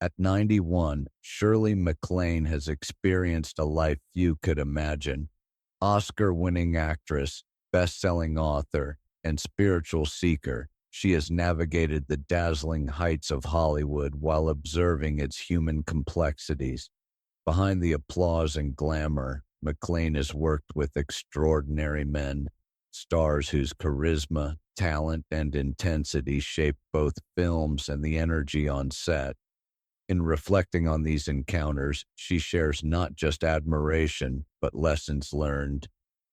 At 91, Shirley MacLaine has experienced a life few could imagine. Oscar-winning actress, best-selling author, and spiritual seeker, she has navigated the dazzling heights of Hollywood while observing its human complexities. Behind the applause and glamour, MacLaine has worked with extraordinary men, stars whose charisma, talent, and intensity shape both films and the energy on set. In reflecting on these encounters, she shares not just admiration, but lessons learned,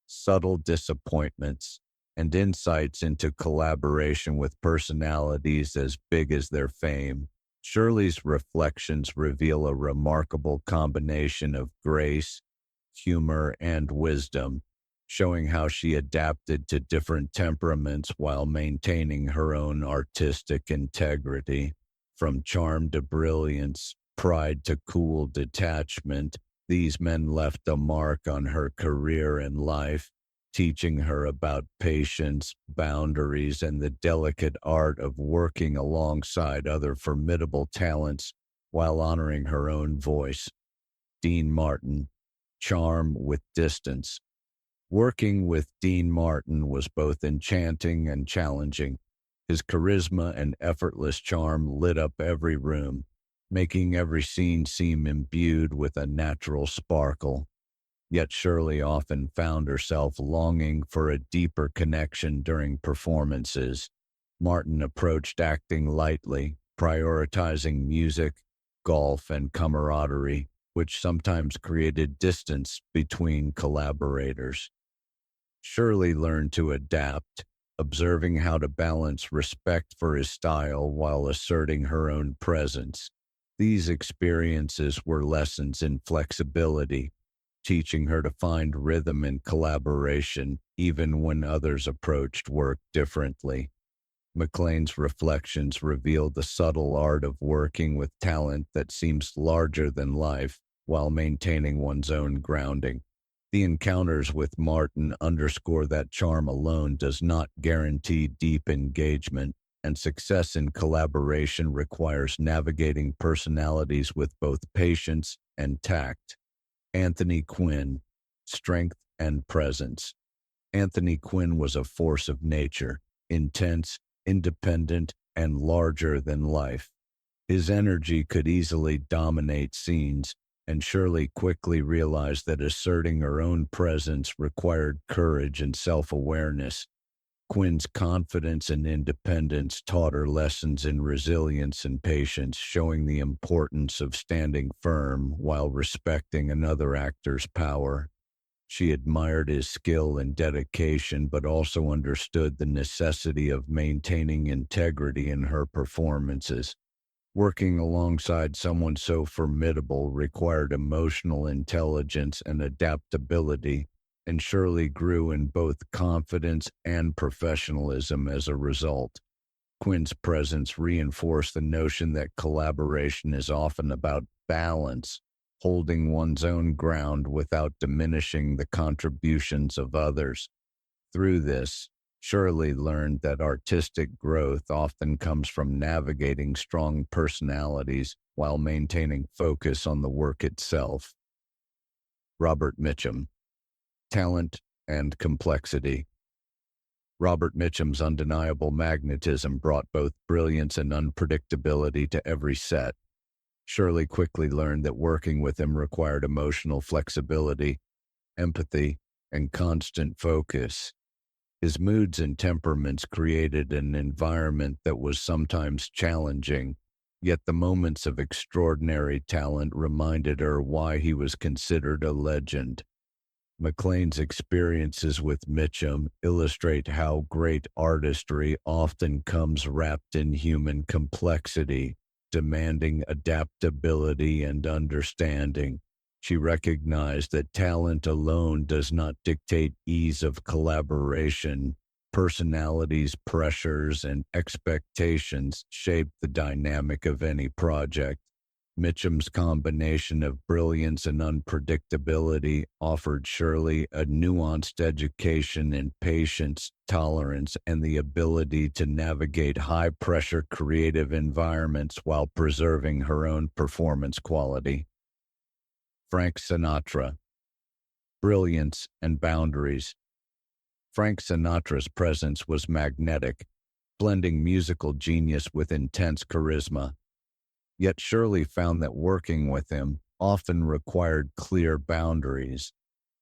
subtle disappointments, and insights into collaboration with personalities as big as their fame. Shirley's reflections reveal a remarkable combination of grace, humor, and wisdom, showing how she adapted to different temperaments while maintaining her own artistic integrity. From charm to brilliance, pride to cool detachment, these men left a mark on her career and life, teaching her about patience, boundaries, and the delicate art of working alongside other formidable talents while honoring her own voice. Dean Martin, charm with distance. Working with Dean Martin was both enchanting and challenging. His charisma and effortless charm lit up every room, making every scene seem imbued with a natural sparkle. Yet Shirley often found herself longing for a deeper connection during performances. Martin approached acting lightly, prioritizing music, golf, and camaraderie, which sometimes created distance between collaborators. Shirley learned to adapt, observing how to balance respect for his style while asserting her own presence. These experiences were lessons in flexibility, teaching her to find rhythm in collaboration even when others approached work differently. MacLane's reflections reveal the subtle art of working with talent that seems larger than life while maintaining one's own grounding. The encounters with Martin underscore that charm alone does not guarantee deep engagement, and success in collaboration requires navigating personalities with both patience and tact. Anthony Quinn, strength and presence. Anthony Quinn was a force of nature, intense, independent, and larger than life. His energy could easily dominate scenes, and Shirley quickly realized that asserting her own presence required courage and self-awareness. Quinn's confidence and independence taught her lessons in resilience and patience, showing the importance of standing firm while respecting another actor's power. She admired his skill and dedication, but also understood the necessity of maintaining integrity in her performances. Working alongside someone so formidable required emotional intelligence and adaptability, and Shirley grew in both confidence and professionalism as a result. Quinn's presence reinforced the notion that collaboration is often about balance, holding one's own ground without diminishing the contributions of others. Through this, Shirley learned that artistic growth often comes from navigating strong personalities while maintaining focus on the work itself. Robert Mitchum, talent and complexity. Robert Mitchum's undeniable magnetism brought both brilliance and unpredictability to every set. Shirley quickly learned that working with him required emotional flexibility, empathy, and constant focus. His moods and temperaments created an environment that was sometimes challenging, yet the moments of extraordinary talent reminded her why he was considered a legend. MacLane's experiences with Mitchum illustrate how great artistry often comes wrapped in human complexity, demanding adaptability and understanding. She recognized that talent alone does not dictate ease of collaboration. Personalities, pressures, and expectations shape the dynamic of any project. Mitchum's combination of brilliance and unpredictability offered Shirley a nuanced education in patience, tolerance, and the ability to navigate high-pressure creative environments while preserving her own performance quality. Frank Sinatra. Brilliance and boundaries. Frank Sinatra's presence was magnetic, blending musical genius with intense charisma. Yet Shirley found that working with him often required clear boundaries.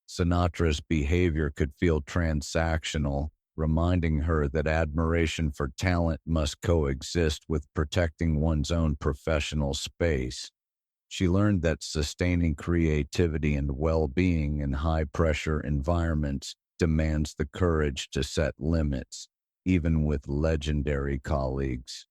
Sinatra's behavior could feel transactional, reminding her that admiration for talent must coexist with protecting one's own professional space. She learned that sustaining creativity and well-being in high-pressure environments demands the courage to set limits, even with legendary colleagues.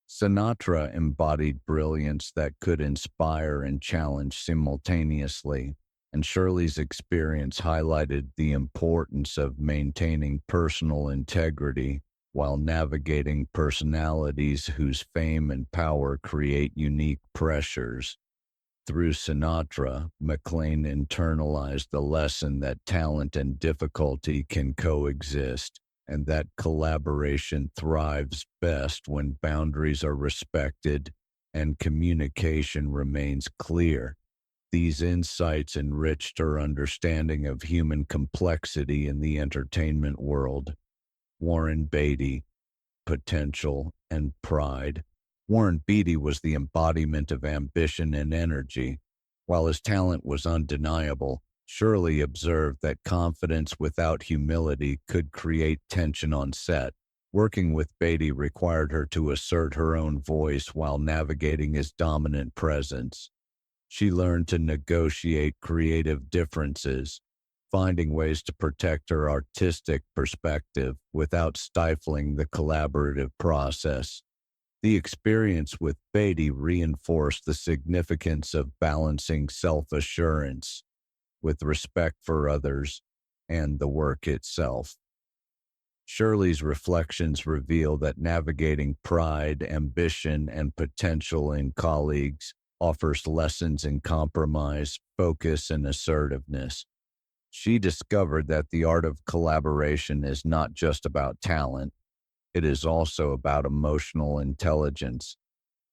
Sinatra embodied brilliance that could inspire and challenge simultaneously, and Shirley's experience highlighted the importance of maintaining personal integrity while navigating personalities whose fame and power create unique pressures. Through Sinatra, MacLaine internalized the lesson that talent and difficulty can coexist, and that collaboration thrives best when boundaries are respected and communication remains clear. These insights enriched her understanding of human complexity in the entertainment world. Warren Beatty, potential and pride. Warren Beatty was the embodiment of ambition and energy. While his talent was undeniable, Shirley observed that confidence without humility could create tension on set. Working with Beatty required her to assert her own voice while navigating his dominant presence. She learned to negotiate creative differences, finding ways to protect her artistic perspective without stifling the collaborative process. The experience with Beatty reinforced the significance of balancing self-assurance with respect for others and the work itself. Shirley's reflections reveal that navigating pride, ambition, and potential in colleagues offers lessons in compromise, focus, and assertiveness. She discovered that the art of collaboration is not just about talent. It is also about emotional intelligence,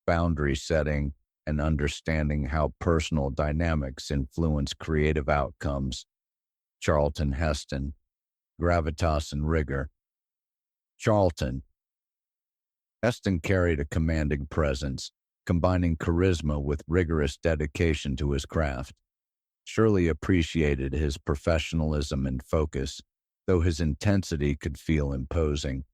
boundary setting, and understanding how personal dynamics influence creative outcomes. Charlton Heston, gravitas and rigor. Charlton. Heston carried a commanding presence, combining charisma with rigorous dedication to his craft. Shirley appreciated his professionalism and focus, though his intensity could feel imposing.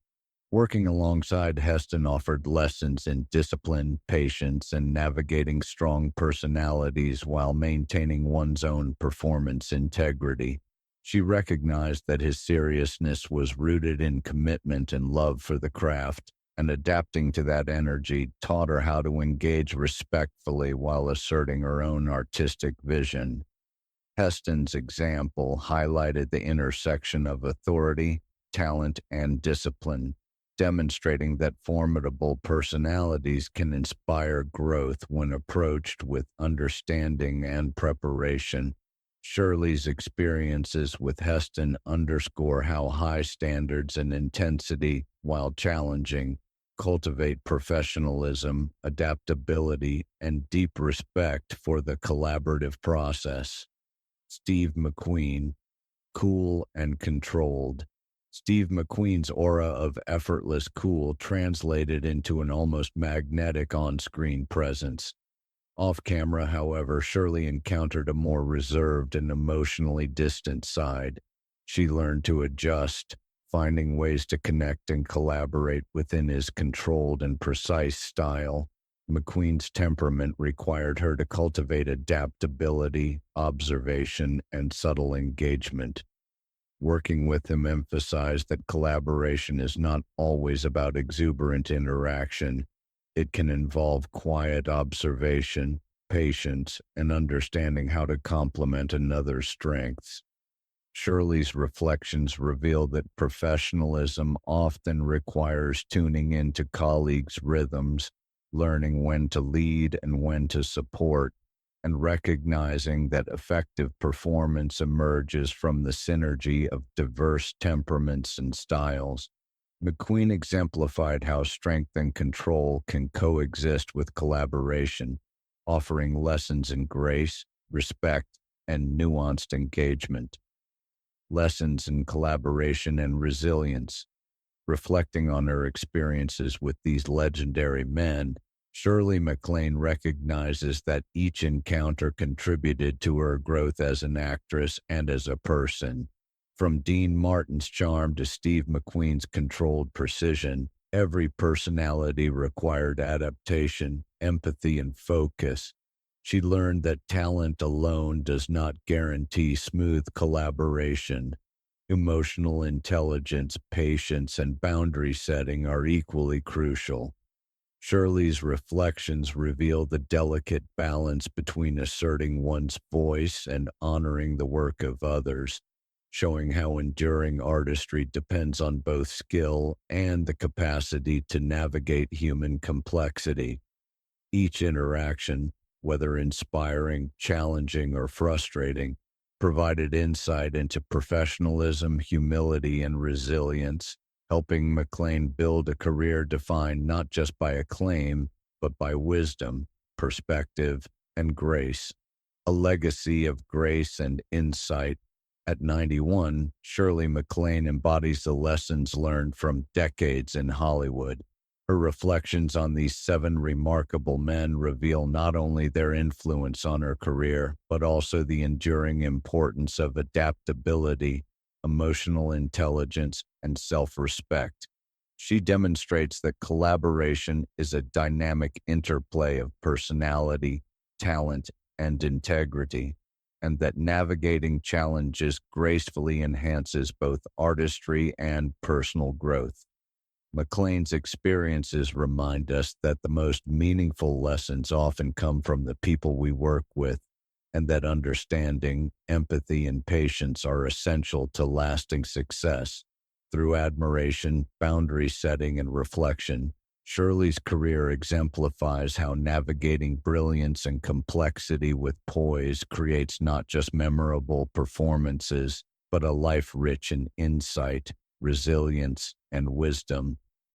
Working alongside Heston offered lessons in discipline, patience, and navigating strong personalities while maintaining one's own performance integrity. She recognized that his seriousness was rooted in commitment and love for the craft, and adapting to that energy taught her how to engage respectfully while asserting her own artistic vision. Heston's example highlighted the intersection of authority, talent, and discipline, demonstrating that formidable personalities can inspire growth when approached with understanding and preparation. Shirley's experiences with Heston underscore how high standards and intensity, while challenging, cultivate professionalism, adaptability, and deep respect for the collaborative process. Steve McQueen, cool and controlled. Steve McQueen's aura of effortless cool translated into an almost magnetic on-screen presence. Off-camera, however, Shirley encountered a more reserved and emotionally distant side. She learned to adjust, finding ways to connect and collaborate within his controlled and precise style. McQueen's temperament required her to cultivate adaptability, observation, and subtle engagement. Working with him emphasized that collaboration is not always about exuberant interaction. It can involve quiet observation, patience, and understanding how to complement another's strengths. Shirley's reflections reveal that professionalism often requires tuning into colleagues' rhythms, learning when to lead and when to support, and recognizing that effective performance emerges from the synergy of diverse temperaments and styles. McQueen exemplified how strength and control can coexist with collaboration, offering lessons in grace, respect, and nuanced engagement. Lessons in collaboration and resilience. Reflecting on her experiences with these legendary men, Shirley MacLaine recognizes that each encounter contributed to her growth as an actress and as a person. From Dean Martin's charm to Steve McQueen's controlled precision, every personality required adaptation, empathy, and focus. She learned that talent alone does not guarantee smooth collaboration. Emotional intelligence, patience, and boundary setting are equally crucial. Shirley's reflections reveal the delicate balance between asserting one's voice and honoring the work of others, showing how enduring artistry depends on both skill and the capacity to navigate human complexity. Each interaction, whether inspiring, challenging, or frustrating, provided insight into professionalism, humility, and resilience, helping MacLaine build a career defined not just by acclaim, but by wisdom, perspective, and grace. A legacy of grace and insight. At 91, Shirley MacLaine embodies the lessons learned from decades in Hollywood. Her reflections on these seven remarkable men reveal not only their influence on her career, but also the enduring importance of adaptability, emotional intelligence, and self-respect. She demonstrates that collaboration is a dynamic interplay of personality, talent, and integrity, and that navigating challenges gracefully enhances both artistry and personal growth. MacLaine's experiences remind us that the most meaningful lessons often come from the people we work with, and that understanding, empathy, and patience are essential to lasting success. Through admiration, boundary setting, and reflection, Shirley's career exemplifies how navigating brilliance and complexity with poise creates not just memorable performances, but a life rich in insight, resilience, and wisdom.